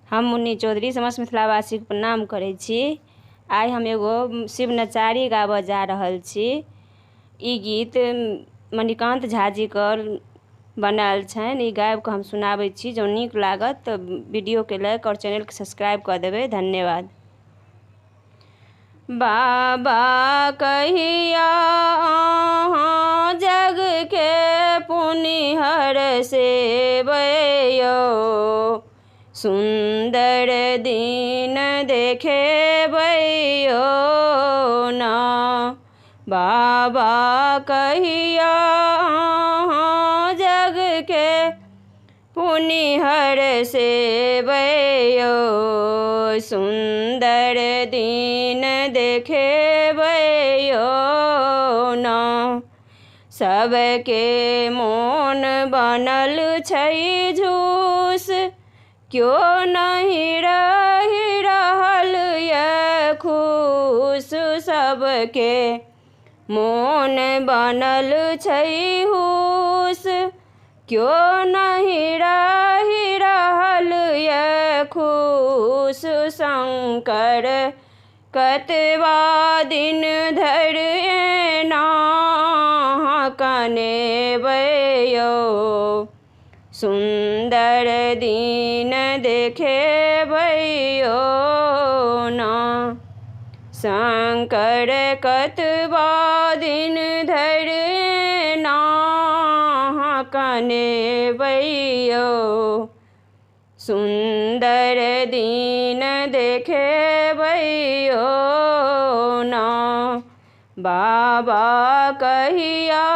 हम मुन्नी चौधरी समस्त मिथिलावासी के प्रणाम करै छी। आइ हम एगो शिव नचारी गाबऽ जा रहल छी। ई गीत मणिकान्त झा जी कर बनायल छनि। ई गाबि कऽ हम सुनाबै छी। जँ नीक लागत तऽ वीडियोके लाइक और चैनलके सब्सक्राइब कऽ देबै। धन्यवाद। बाबा कहिया अहाँ जग के पुनिहर सेबै यौ, सुन्दर दिन देखेबै यौ ना। बाबा कहिया अहाँ जग के पुनिहर सेबै यौ, सुन्दर दिन देखेबै यौ ना। सबके मोन बनल छै झूस, क्यो नहीं रहि रहल ये खुश। सबके मोन बनल छै हुस, क्यो नहीं रहि रहल ये खुश। शंकर कतबा दिन धरि एना कनेबै यौ, सुन्दर दिन देखेबै यौ ना। शंकर कतबा दिन धरि एना कनेबै यौ, सुन्दर दिन देखेबै यौ ना। बाबा कहिया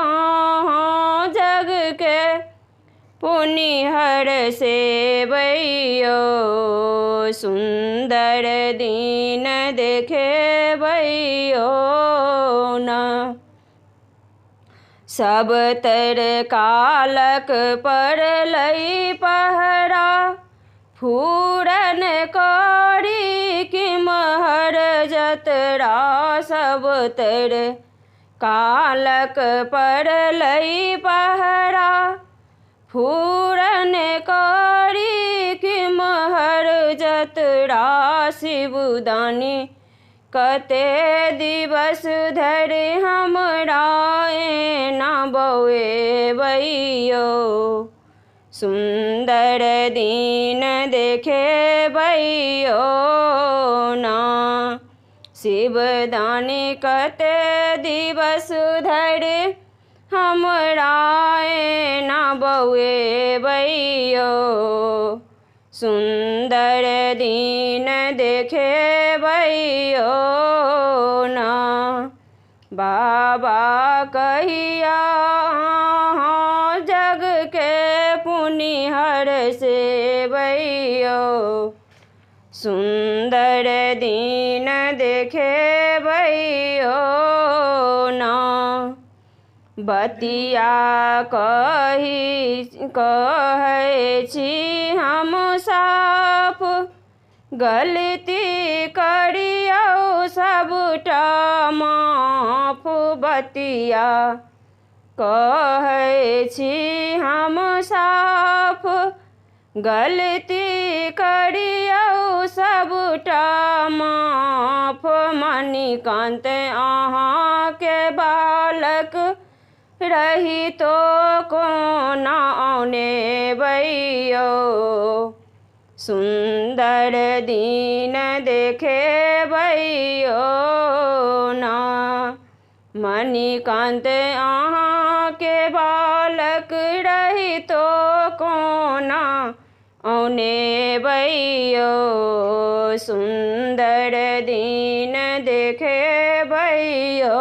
अहाँ जग के पुनिहर सेबै यौ, सुन्दर दिन देखेबै यौ ना। सब तर कालक पड़लै पहरा, फूरन करी किम्हर जतरा। सब तर कालक पड़लै पहरा, फूरन करी किम्हर जतरा। शिवदानी कते दिवस धरि हमरा एना बौएबै यौ, सुन्दर दिन देखेबै यौ ना। शिवदानी कते दिवस धरि हमरा एना बौएबै यौ, सुन्दर दिन देखेबै यौ ना। बाबा कहिया अहाँ जग के पुनिहर सेबै यौ, सुन्दर दिन देखेबै यौ ना। बतिया कहै छी हम साफ, गलती करियौ सबटा माफ। बतिया कहै छी हम साफ, गलती करियौ सबटा माफ। मणिकान्त अहाँके बालक रहितो कोना औनेबै यौ, सुन्दर दिन देखेबै यौ ना। मणिकान्त अहाँके बालक रहितो कोना औनेबै यौ, सुन्दर दिन देखेबै यौ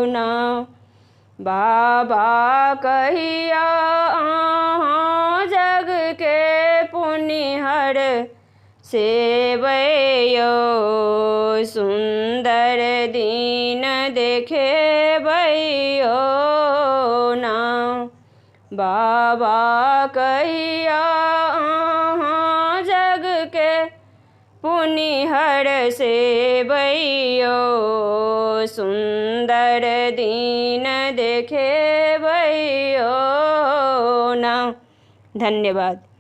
ना। बाबा कहिया अहाँ जग के पुनिहर सेबै यौ, सुन्दर दिन देखेबै यौ ना। बाबा कहिया अहाँ जग के पुनिहर सेबै यौ, सुन्दर दिन देखेबै यौ ना। धन्यवाद।